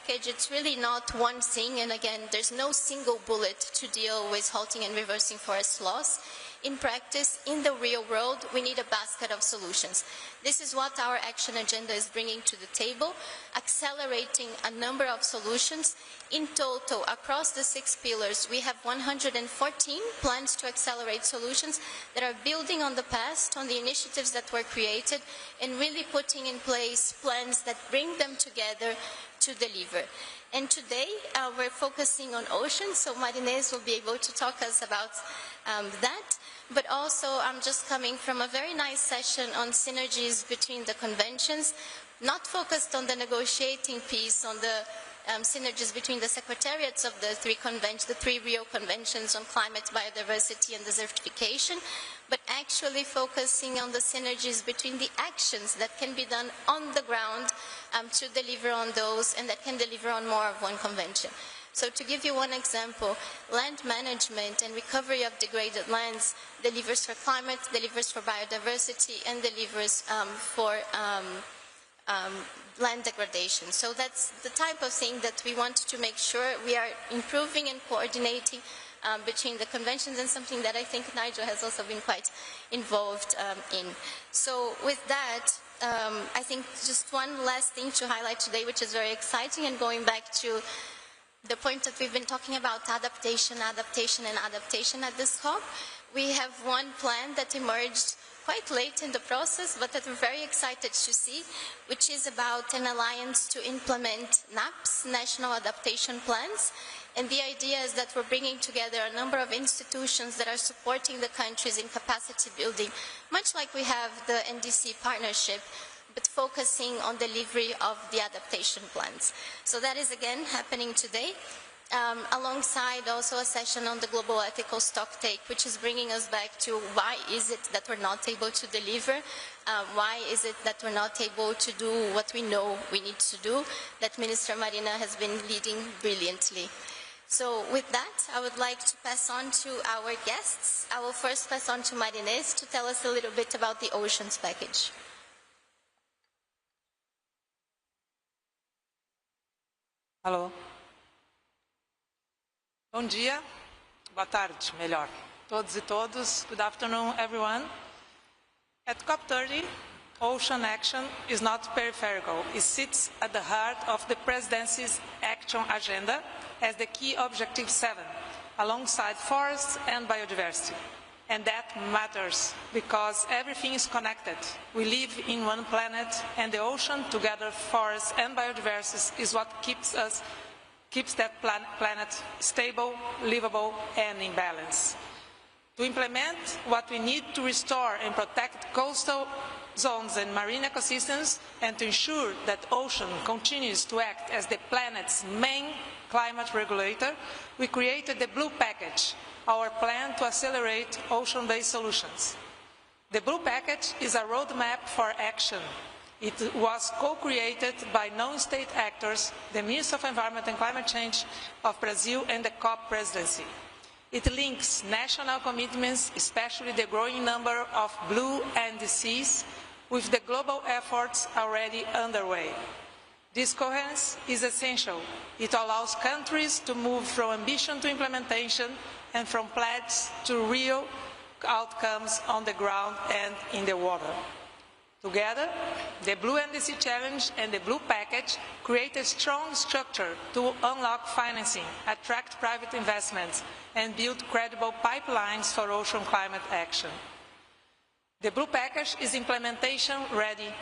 package, it's really not one thing, and again, there's no single bullet to deal with halting and reversing forest loss. In practice, in the real world, we need a basket of solutions. This is what our action agenda is bringing to the table, accelerating a number of solutions. In total, across the 6 pillars, we have 114 plans to accelerate solutions that are building on the past, on the initiatives that were created, and really putting in place plans that bring them together to deliver. And today, we're focusing on oceans, so Marinês will be able to talk us about that. But also, I'm just coming from a very nice session on synergies between the conventions, not focused on the negotiating piece, on the synergies between the secretariats of the 3 Rio conventions on climate, biodiversity, and desertification, but actually focusing on the synergies between the actions that can be done on the ground to deliver on those, and that can deliver on more of one convention. So to give you one example, land management and recovery of degraded lands delivers for climate, delivers for biodiversity, and delivers for land degradation. So that's the type of thing that we want to make sure we are improving and coordinating between the conventions, and something that I think Nigel has also been quite involved in. So with that, I think just one last thing to highlight today, which is very exciting, and going back to the point that we've been talking about adaptation, adaptation, and adaptation at this COP. We have one plan that emerged quite late in the process, but that we're very excited to see, which is about an alliance to implement NAPs, National Adaptation Plans. And the idea is that we're bringing together a number of institutions that are supporting the countries in capacity building, much like we have the NDC partnership, but focusing on delivery of the adaptation plans. So that is again happening today, alongside also a session on the global ethical stocktake, which is bringing us back to why is it that we're not able to deliver, why is it that we're not able to do what we know we need to do, that Minister Marina has been leading brilliantly. So with that, I would like to pass on to our guests. I will first pass on to Marinês to tell us a little bit about the Oceans Package. Alô. Bom dia, boa tarde, melhor. Todos e todos, good afternoon, everyone. At COP30, ocean action is not peripheral. It sits at the heart of the Presidency's action agenda as the key objective 7, alongside forests and biodiversity. And that matters because everything is connected. We live in one planet, and the ocean, together forests and biodiversity, is what keeps that planet stable, livable, and in balance. To implement what we need to restore and protect coastal zones and marine ecosystems, and to ensure that ocean continues to act as the planet's main climate regulator, we created the Blue Package, our plan to accelerate ocean-based solutions. The Blue Package is a roadmap for action. It was co-created by non-state actors, the Minister of Environment and Climate Change of Brazil, and the COP Presidency. It links national commitments, especially the growing number of blue NDCs, with the global efforts already underway. This coherence is essential. It allows countries to move from ambition to implementation and from pledges to real outcomes on the ground and in the water. Together, the Blue NDC Challenge and the Blue Package create a strong structure to unlock financing, attract private investments, and build credible pipelines for ocean climate action. The Blue Package is implementation ready,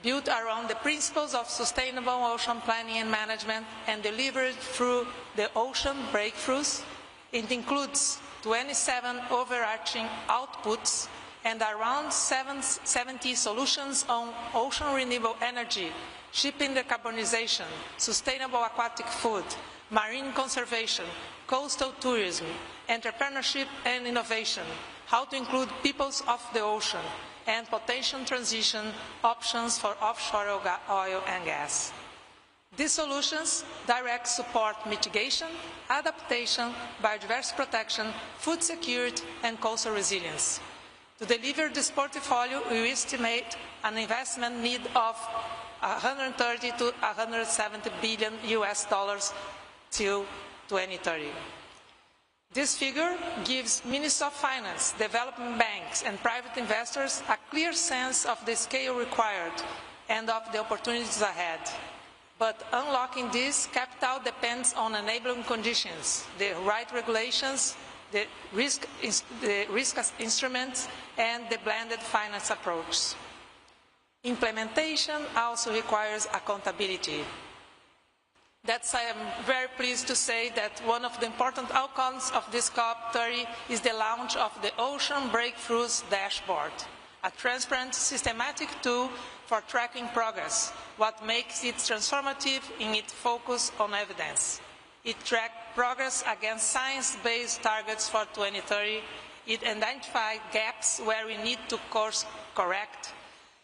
built around the principles of sustainable ocean planning and management, and delivered through the ocean breakthroughs. It includes 27 overarching outputs and around 70 solutions on ocean renewable energy, shipping decarbonization, sustainable aquatic food, marine conservation, coastal tourism, entrepreneurship and innovation, how to include peoples of the ocean, and potential transition options for offshore oil and gas. These solutions direct support mitigation, adaptation, biodiversity protection, food security, and coastal resilience. To deliver this portfolio, we estimate an investment need of 130 to 170 billion US dollars till 2030. This figure gives Ministers of Finance, development banks, and private investors a clear sense of the scale required and of the opportunities ahead. But unlocking this capital depends on enabling conditions, the right regulations, the risk instruments, and the blended finance approach. Implementation also requires accountability. That's why I'm very pleased to say that one of the important outcomes of this COP30 is the launch of the Ocean Breakthroughs Dashboard, a transparent, systematic tool for tracking progress, what makes it transformative in its focus on evidence. It tracks progress against science-based targets for 2030. It identifies gaps where we need to course correct.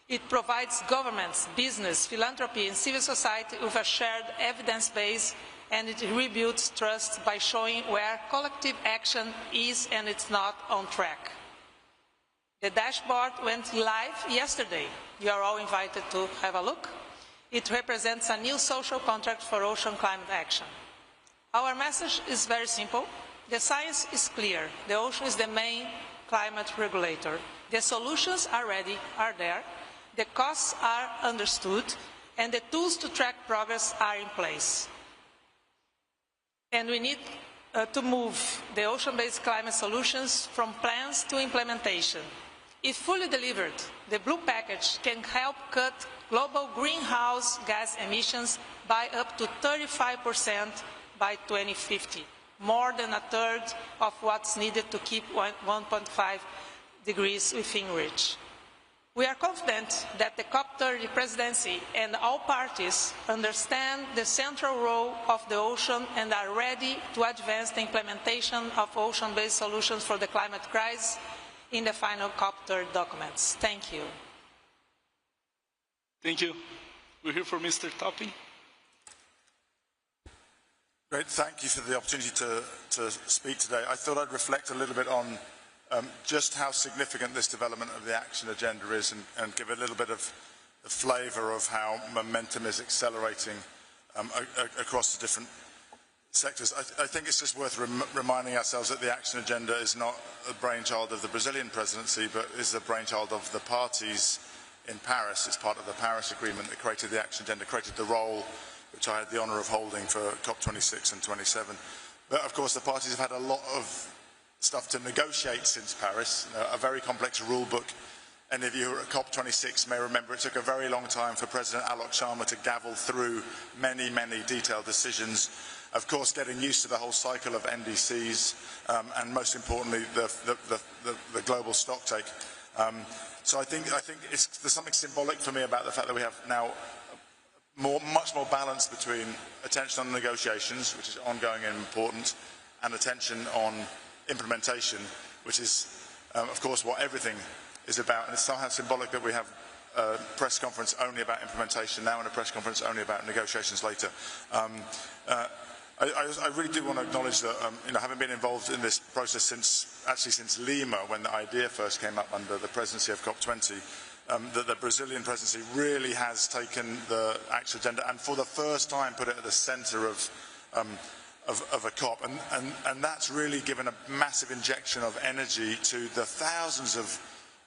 It provides governments, business, philanthropy, and civil society with a shared evidence base, and it rebuilds trust by showing where collective action is and it's not on track. The dashboard went live yesterday. You are all invited to have a look. It represents a new social contract for ocean climate action. Our message is very simple. The science is clear. The ocean is the main climate regulator. The solutions are ready, are there. The costs are understood, and the tools to track progress are in place. And we need to move the ocean-based climate solutions from plans to implementation. If fully delivered, the Blue Package can help cut global greenhouse gas emissions by up to 35% by 2050, more than a third of what's needed to keep 1.5 degrees within reach. We are confident that the COP30 Presidency and all parties understand the central role of the ocean and are ready to advance the implementation of ocean-based solutions for the climate crisis in the final COP30 documents. Thank you. Thank you. We're here for Mr. Topping. Great, thank you for the opportunity to speak today. I thought I'd reflect a little bit on just how significant this development of the action agenda is and give a little bit of the flavour of how momentum is accelerating across the different sectors. I think it's just worth reminding ourselves that the action agenda is not a brainchild of the Brazilian presidency, but is the brainchild of the parties in Paris. It's part of the Paris Agreement that created the action agenda, created the role which I had the honour of holding for COP26 and 27. But of course the parties have had a lot of stuff to negotiate since Paris, a very complex rule book. Any of you who are at COP26 may remember it took a very long time for President AL14 to gavel through many, many detailed decisions. Of course, getting used to the whole cycle of NDCs and most importantly, the global stocktake. So I think there's something symbolic for me about the fact that we have now much more balance between attention on negotiations, which is ongoing and important, and attention on implementation, which is, of course, what everything is about. And it's somehow symbolic that we have a press conference only about implementation now and a press conference only about negotiations later. I really do want to acknowledge that, having been involved in this process since Lima, when the idea first came up under the presidency of COP20, that the Brazilian presidency really has taken the action agenda and for the first time put it at the centre of a COP, and that's really given a massive injection of energy to the thousands of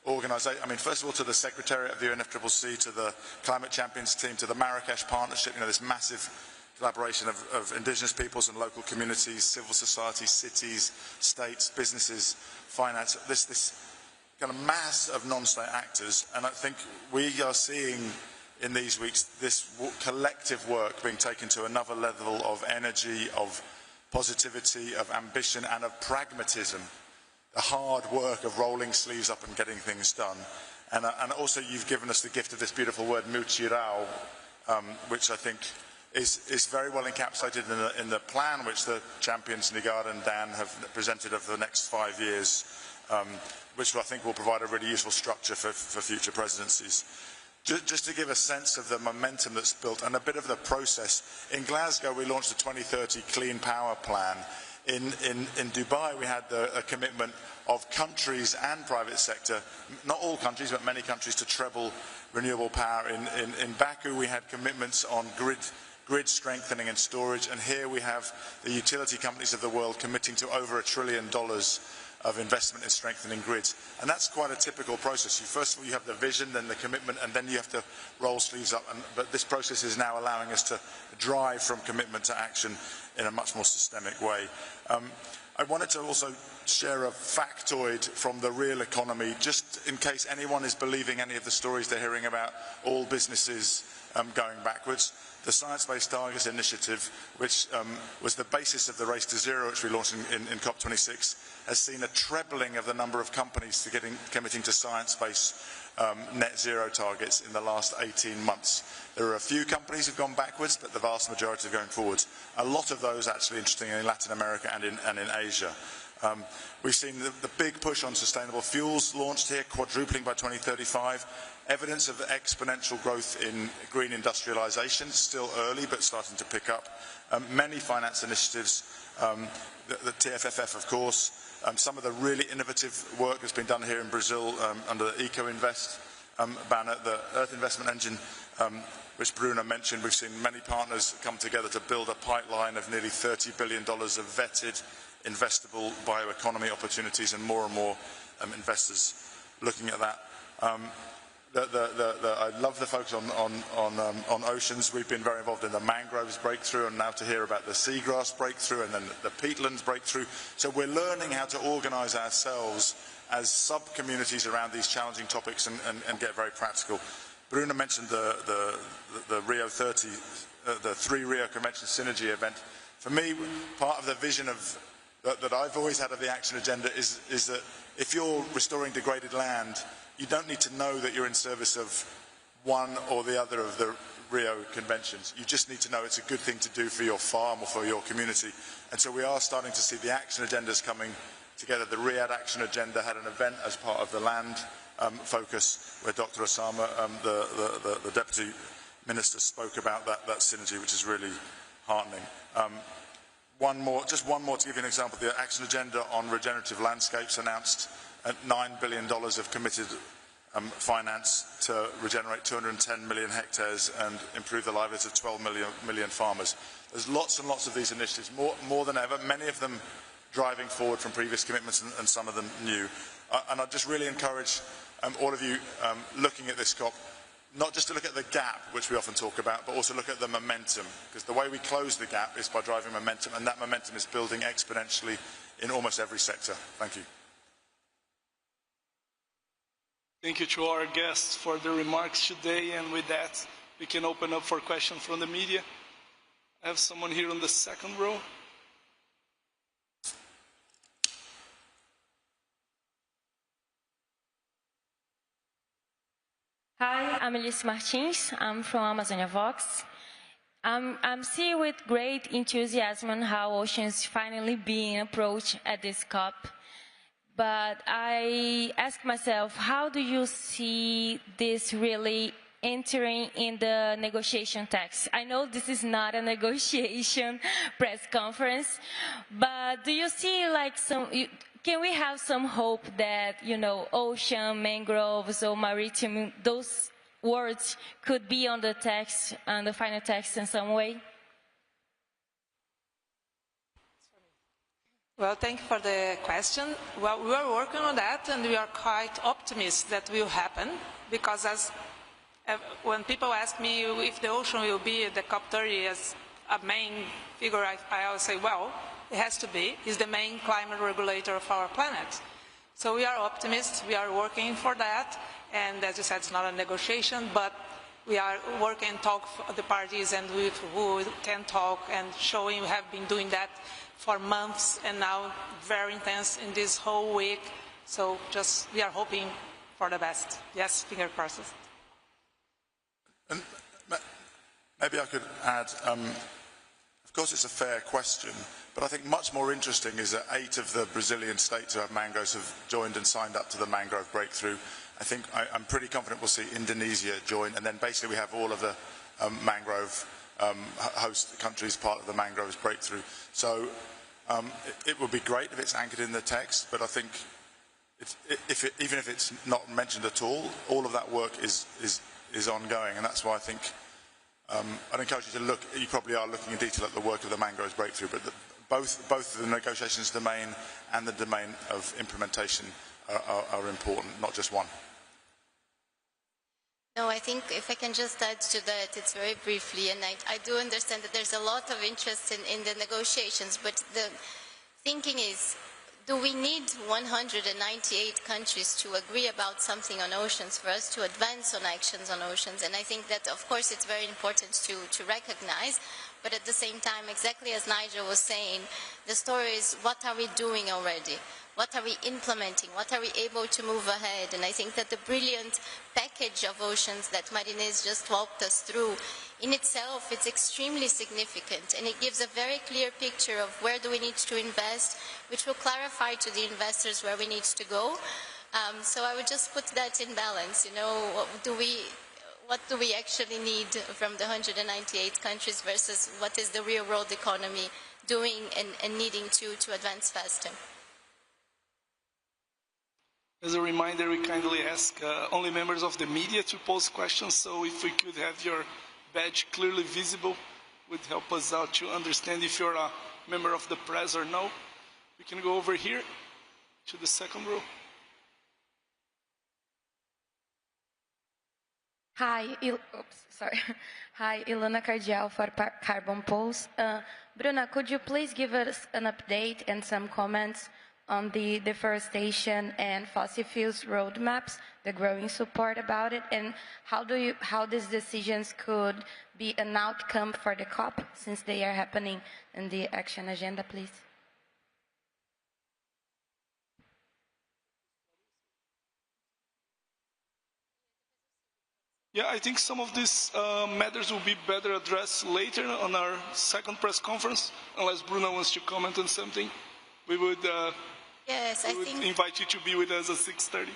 organisations. I mean, first of all, to the Secretariat of the UNFCCC, to the Climate Champions team, to the Marrakesh Partnership, this massive collaboration of indigenous peoples and local communities, civil society, cities, states, businesses, finance, this kind of mass of non-state actors. And I think we are seeing in these weeks this collective work being taken to another level of energy, of positivity, of ambition and of pragmatism, the hard work of rolling sleeves up and getting things done. And also you've given us the gift of this beautiful word, mutirao, which I think is very well encapsulated in the plan which the champions Nigard and Dan have presented over the next 5 years, which I think will provide a really useful structure for future presidencies. Just to give a sense of the momentum that's built and a bit of the process, in Glasgow we launched the 2030 Clean Power Plan. In Dubai we had a commitment of countries and private sector, not all countries but many countries, to treble renewable power. In Baku, we had commitments on grid strengthening and storage, and here we have the utility companies of the world committing to over $1 trillion of investment in strengthening grids. And that's quite a typical process. First of all, you have the vision, then the commitment, and then you have to roll sleeves up. But this process is now allowing us to drive from commitment to action in a much more systemic way. I wanted to also share a factoid from the real economy, just in case anyone is believing any of the stories they're hearing about all businesses going backwards. The Science-Based Targets Initiative, which was the basis of the Race to Zero, which we launched in COP26, has seen a trebling of the number of companies committing to science-based net zero targets in the last 18 months. There are a few companies who have gone backwards, but the vast majority are going forwards. A lot of those actually, interestingly, in Latin America and in Asia. We've seen the big push on sustainable fuels launched here, quadrupling by 2035. Evidence of exponential growth in green industrialization, still early but starting to pick up. Many finance initiatives, the TFFF of course, some of the really innovative work that's been done here in Brazil under the Eco-Invest banner, the Earth Investment Engine, which Bruno mentioned. We've seen many partners come together to build a pipeline of nearly $30 billion of vetted, investable bioeconomy opportunities, and more investors looking at that. I love the focus on oceans. We've been very involved in the mangroves breakthrough, and now to hear about the seagrass breakthrough and then the peatlands breakthrough. So we're learning how to organise ourselves as sub-communities around these challenging topics and get very practical. Bruno mentioned the Rio 30, the 3 Rio Convention Synergy event. For me, part of the vision that I've always had of the action agenda is that if you're restoring degraded land, you don't need to know that you're in service of one or the other of the Rio conventions. You just need to know it's a good thing to do for your farm or for your community. And so we are starting to see the action agendas coming together. The Riyadh Action Agenda had an event as part of the land focus where Dr. Osama, the Deputy Minister, spoke about that synergy, which is really heartening. Just one more to give you an example. The Action Agenda on Regenerative Landscapes announced $9 billion of committed finance to regenerate 210 million hectares and improve the livelihoods of 12 million farmers. There's lots and lots of these initiatives, more than ever, many of them driving forward from previous commitments and some of them new. And I'd just really encourage all of you looking at this COP, not just to look at the gap, which we often talk about, but also look at the momentum, because the way we close the gap is by driving momentum, and that momentum is building exponentially in almost every sector. Thank you. Thank you to our guests for the remarks today, and with that, we can open up for questions from the media. I have someone here on the second row. Hi, I'm Alice Martins. I'm from Amazonia Vox. I'm seeing with great enthusiasm how oceans finally being approached at this COP. But I ask myself, how do you see this really entering in the negotiation text? I know this is not a negotiation press conference, but do you see like can we have some hope that, ocean, mangroves, or maritime, those words could be on the text, on the final text in some way? Well, thank you for the question. Well, we are working on that, and we are quite optimistic that will happen, because when people ask me if the ocean will be at the COP30 as a main figure, I always say, well, it has to be. It's the main climate regulator of our planet. So we are optimists. We are working for that. And as you said, it's not a negotiation, but we are working and talk for the parties and with who can talk and showing. We have been doing that for months and now very intense in this whole week. So we are hoping for the best. Yes, finger crossed. And maybe I could add, of course it's a fair question, but I think much more interesting is that 8 of the Brazilian states who have mangroves have joined and signed up to the mangrove breakthrough. I'm pretty confident we'll see Indonesia join, and then basically we have all of the mangrove host countries part of the mangroves breakthrough. So it would be great if it's anchored in the text, but I think even if it's not mentioned at all of that work is is ongoing, and that's why I think I'd encourage you to look. You probably are looking in detail at the work of the Mangroves Breakthrough, but both the negotiations domain and the domain of implementation are important, not just one. No, I think if I can just add to that, it's very briefly, and I do understand that there's a lot of interest in the negotiations, but the thinking is, do we need 198 countries to agree about something on oceans for us to advance on actions on oceans? And I think that, of course, it's very important to recognize, but at the same time, exactly as Nigel was saying, the story is, what are we doing already? What are we implementing? What are we able to move ahead? And I think that the brilliant package of oceans that Marinês just walked us through, in itself, it's extremely significant, and it gives a very clear picture of where do we need to invest, which will clarify to the investors where we need to go. So I would just put that in balance. You know, what do we actually need from the 198 countries versus what is the real world economy doing and needing to advance faster? As a reminder, we kindly ask only members of the media to pose questions, so if we could have your badge clearly visible, would help us out to understand if you're a member of the press or no. We can go over here to the second row. Hi, Hi, Ilona Cardial for Carbon Pulse. Bruna, could you please give us an update and some comments on the deforestation and fossil fuels roadmaps, the growing support about it, and how these decisions could be an outcome for the COP, since they are happening in the action agenda, please? Yeah, I think some of these matters will be better addressed later on our second press conference, unless Bruno wants to comment on something. We would invite you to be with us at 6:30.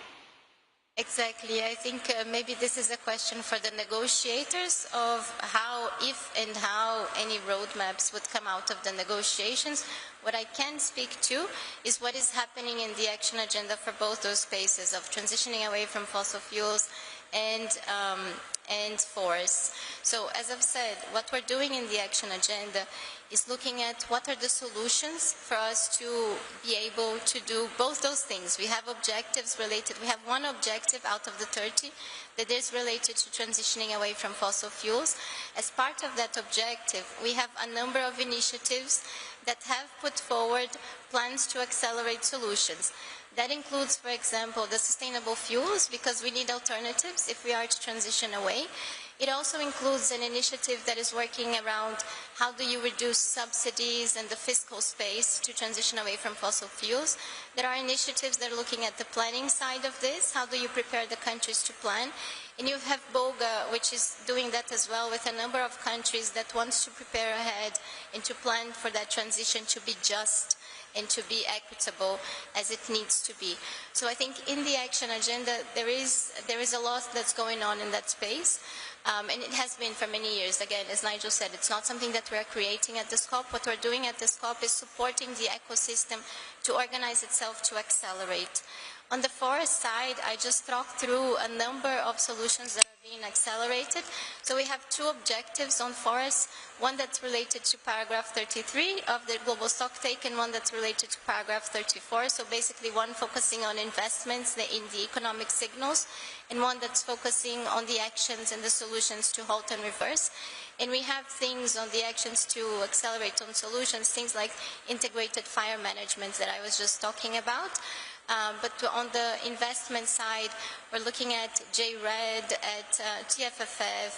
Exactly. I think maybe this is a question for the negotiators of how, if and how any roadmaps would come out of the negotiations. What I can speak to is what is happening in the action agenda for both those spaces of transitioning away from fossil fuels and forests. So as I've said, what we're doing in the action agenda is looking at what are the solutions for us to be able to do both those things. We have objectives related, we have one objective out of the 30 that is related to transitioning away from fossil fuels. As part of that objective, we have a number of initiatives that have put forward plans to accelerate solutions. That includes, for example, the sustainable fuels, because we need alternatives if we are to transition away. It also includes an initiative that is working around how do you reduce subsidies and the fiscal space to transition away from fossil fuels. There are initiatives that are looking at the planning side of this. How do you prepare the countries to plan? And you have BOGA, which is doing that as well with a number of countries that wants to prepare ahead and to plan for that transition to be just and to be equitable as it needs to be. So I think in the action agenda, there is a lot that's going on in that space. And it has been for many years. Again, as Nigel said, it's not something that we're creating at this COP. What we're doing at this COP is supporting the ecosystem to organize itself to accelerate. On the forest side, I just talked through a number of solutions that are being accelerated. So we have two objectives on forests, one that's related to paragraph 33 of the global stocktake and one that's related to paragraph 34. So basically one focusing on investments in the economic signals and one that's focusing on the actions and the solutions to halt and reverse. And we have things on the actions to accelerate on solutions, things like integrated fire management that I was just talking about. But on the investment side, we're looking at JRED, at TFFF,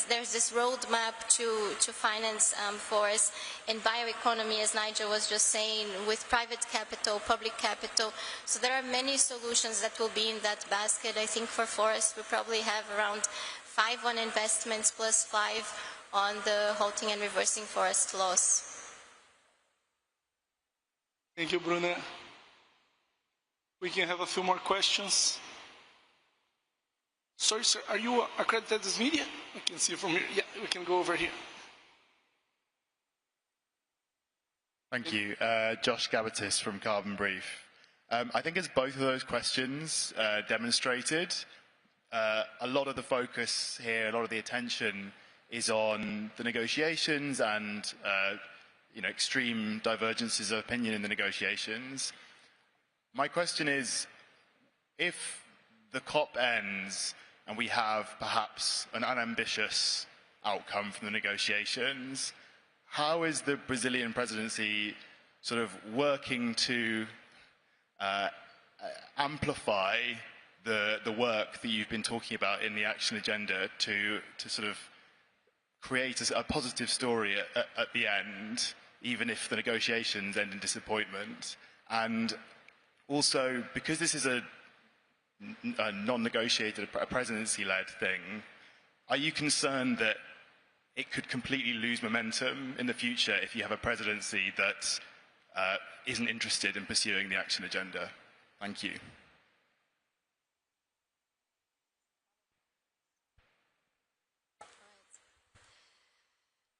there's this roadmap to finance forests and bioeconomy, as Nigel was just saying, with private capital, public capital. So there are many solutions that will be in that basket. I think for forests, we probably have around 5 on investments plus 5 on the halting and reversing forest loss. Thank you, Bruna. We can have a few more questions. Sorry, sir, are you accredited as media? I can see from here. Yeah, we can go over here. Thank you. Josh Gabatis from Carbon Brief. I think as both of those questions demonstrated, a lot of the focus here, a lot of the attention is on the negotiations and extreme divergences of opinion in the negotiations. My question is, if the COP ends and we have perhaps an unambitious outcome from the negotiations, how is the Brazilian presidency sort of working to amplify the work that you've been talking about in the action agenda to sort of create a positive story at the end, even if the negotiations end in disappointment? And also, because this is a non-negotiated, a presidency-led thing, are you concerned that it could completely lose momentum in the future if you have a presidency that isn't interested in pursuing the action agenda? Thank you.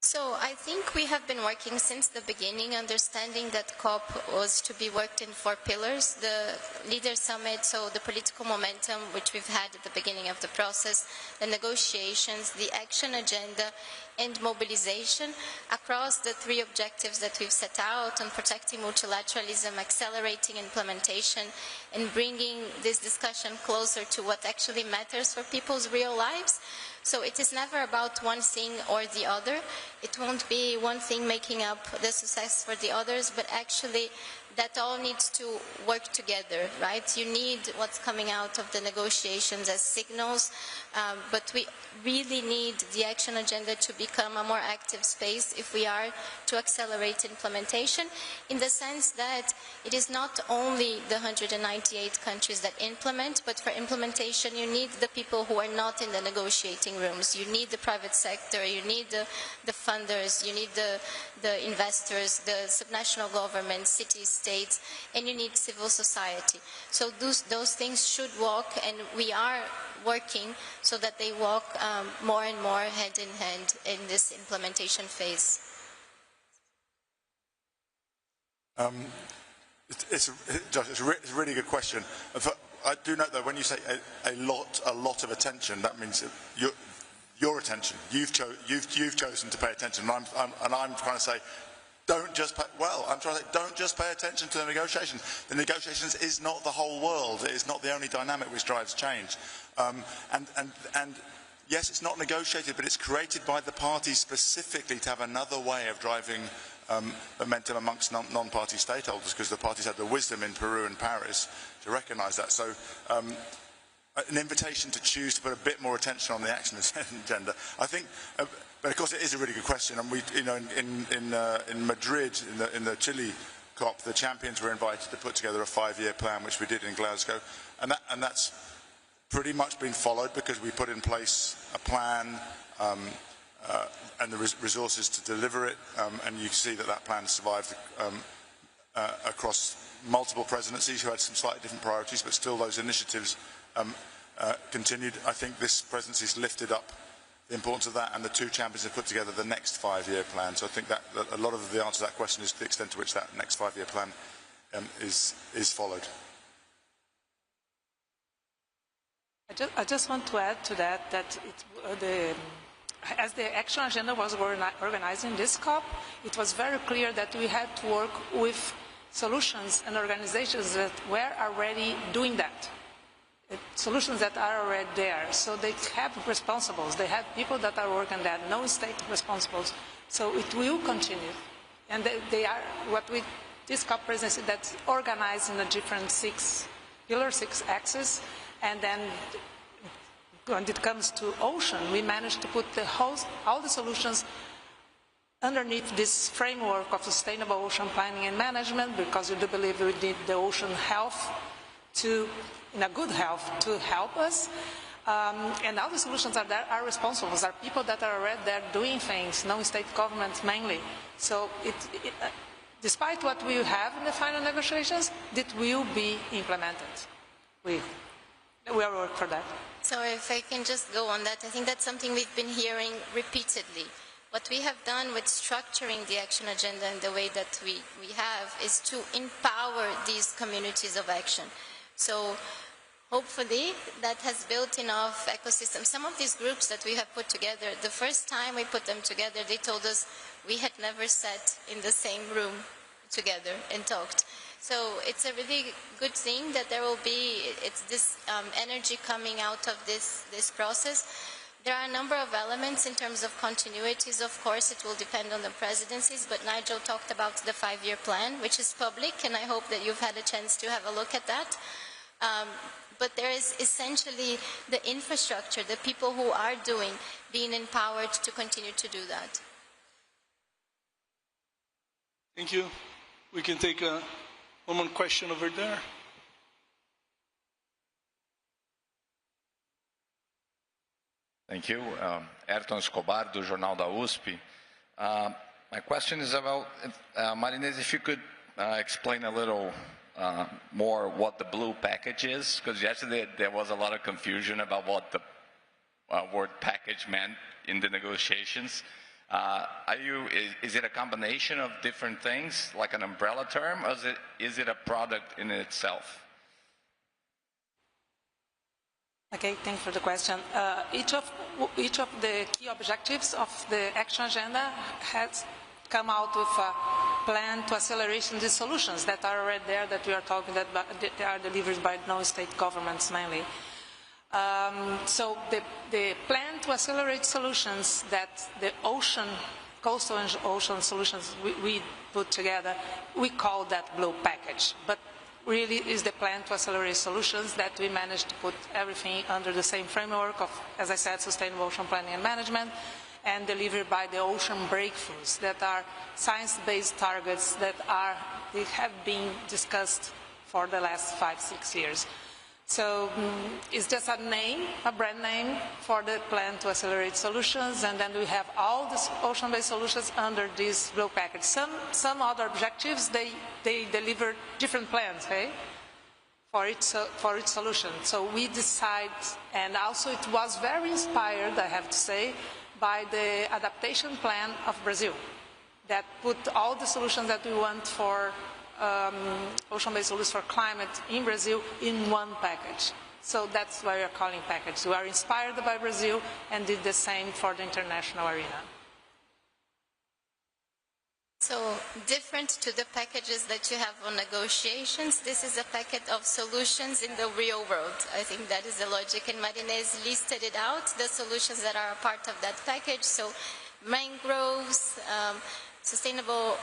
So I think we have been working since the beginning, understanding that COP was to be worked in 4 pillars: the Leader Summit, so the political momentum, which we've had at the beginning of the process, the negotiations, the action agenda, and mobilization across the 3 objectives that we've set out on protecting multilateralism, accelerating implementation, and bringing this discussion closer to what actually matters for people's real lives. So it is never about one thing or the other. It won't be one thing making up the success for the others, but actually that all needs to work together, right? You need what's coming out of the negotiations as signals, but we really need the action agenda to become a more active space if we are to accelerate implementation, in the sense that it is not only the 198 countries that implement, but for implementation you need the people who are not in the negotiating rooms. You need the private sector, you need the funders, you need the investors, the subnational governments, cities, states, and you need civil society. So those things should walk, and we are working so that they walk more and more hand in hand in this implementation phase. It's a really good question. I do note though, when you say a lot of attention, that means your attention. You've chosen to pay attention, and I'm trying to say, don't just pay, don't just pay attention to the negotiations. The negotiations is not the whole world. It is not the only dynamic which drives change. And yes, it's not negotiated, but it's created by the parties specifically to have another way of driving momentum amongst non-party stakeholders, because the parties had the wisdom in Peru and Paris to recognise that. So an invitation to choose to put a bit more attention on the action agenda. I think, but of course it is a really good question, and we, in Madrid, in the Chile COP, the champions were invited to put together a 5-year plan, which we did in Glasgow, and that's pretty much been followed, because we put in place a plan and the resources to deliver it, and you can see that plan survived across multiple presidencies who had some slightly different priorities, but still those initiatives continued. I think this presidency has lifted up the importance of that, and the 2 champions have put together the next 5-year plan. So I think that a lot of the answer to that question is the extent to which that next 5-year plan is followed. I just want to add to that as the action agenda was organizing this COP, it was very clear that we had to work with solutions and organizations that were already doing that. Solutions that are already there. So they have responsibles, they have people that are working that, no state responsibles. So it will continue. And they are what we, this COP presidency that's organized in the different 6 axes. And then when it comes to ocean, we managed to put all the solutions underneath this framework of sustainable ocean planning and management, because we do believe we need the ocean health in a good health to help us. And all the solutions are there, are responsible, are people that are already there doing things, non-state governments mainly. So despite what we have in the final negotiations, it will be implemented. We are working for that. So if I can just go on that, I think that's something we've been hearing repeatedly. What we have done with structuring the action agenda in the way that we have is to empower these communities of action. So hopefully, that has built enough ecosystem. Some of these groups that we have put together, the first time we put them together, they told us we had never sat in the same room together and talked. So it's a really good thing that there will be, it's this energy coming out of this process. There are a number of elements in terms of continuities. Of course, it will depend on the presidencies, but Nigel talked about the 5-year plan, which is public, and I hope that you've had a chance to have a look at that. But there is essentially the infrastructure, the people who are doing, being empowered to continue to do that. Thank you. We can take one more question over there. Thank you. Ayrton Escobar, do Jornal da USP. My question is about, Marinês, if you could explain a little more what the blue package is, because yesterday there was a lot of confusion about what the word package meant in the negotiations. Is it a combination of different things, like an umbrella term, or is it a product in itself? Okay, thank you for the question. Each of the key objectives of the action agenda has come out with a plan to acceleration the solutions that are already there, that we are talking about, that they are delivered by non-state governments mainly. So the plan to accelerate solutions that the coastal and ocean solutions we put together, we call that blue package. But really is the plan to accelerate solutions that we managed to put everything under the same framework of, as I said, sustainable ocean planning and management, and delivered by the ocean breakthroughs that are science-based targets that have been discussed for the last 5-6 years. So it's just a name, a brand name for the plan to accelerate solutions, and then we have all these ocean-based solutions under this blue package. Some other objectives, they deliver different plans, okay, for each solution. So we decide, and also it was very inspired, I have to say, by the adaptation plan of Brazil, that put all the solutions that we want for ocean-based solutions for climate in Brazil in one package. So that's why we are calling package. We are inspired by Brazil and did the same for the international arena. So different to the packages that you have on negotiations, this is a packet of solutions in the real world. I think that is the logic, and Marinês listed it out, the solutions that are a part of that package. So mangroves, sustainable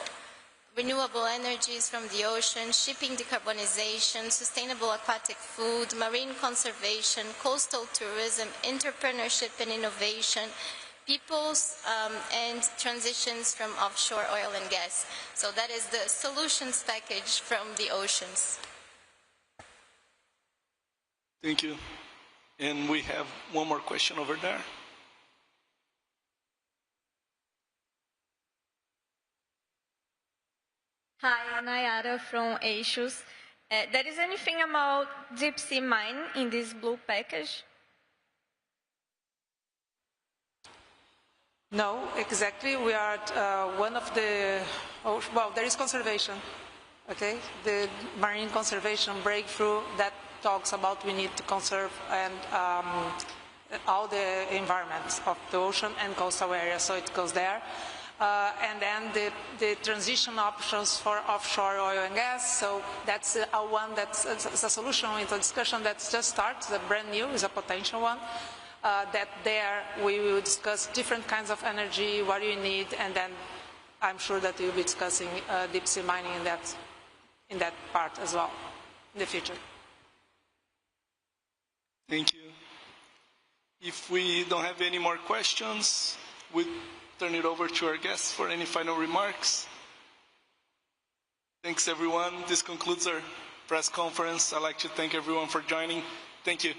renewable energies from the ocean, shipping decarbonization, sustainable aquatic food, marine conservation, coastal tourism, entrepreneurship and innovation, peoples and transitions from offshore oil and gas. So that is the solutions package from the oceans. Thank you. And we have one more question over there. Hi, I'm Nayara from Eixos. There is anything about deep sea mine in this blue package? No, exactly. We are one of the, well, there is conservation, okay? The marine conservation breakthrough that talks about we need to conserve and all the environments of the ocean and coastal areas, so it goes there. And then the transition options for offshore oil and gas. So that's one that's a solution. It's a discussion that just starts, a brand new, is a potential one. That there we will discuss different kinds of energy, what do you need, and then I'm sure that we'll be discussing deep sea mining in that part as well in the future. Thank you. If we don't have any more questions, we turn it over to our guests for any final remarks. Thanks, everyone. This concludes our press conference. I'd like to thank everyone for joining. Thank you.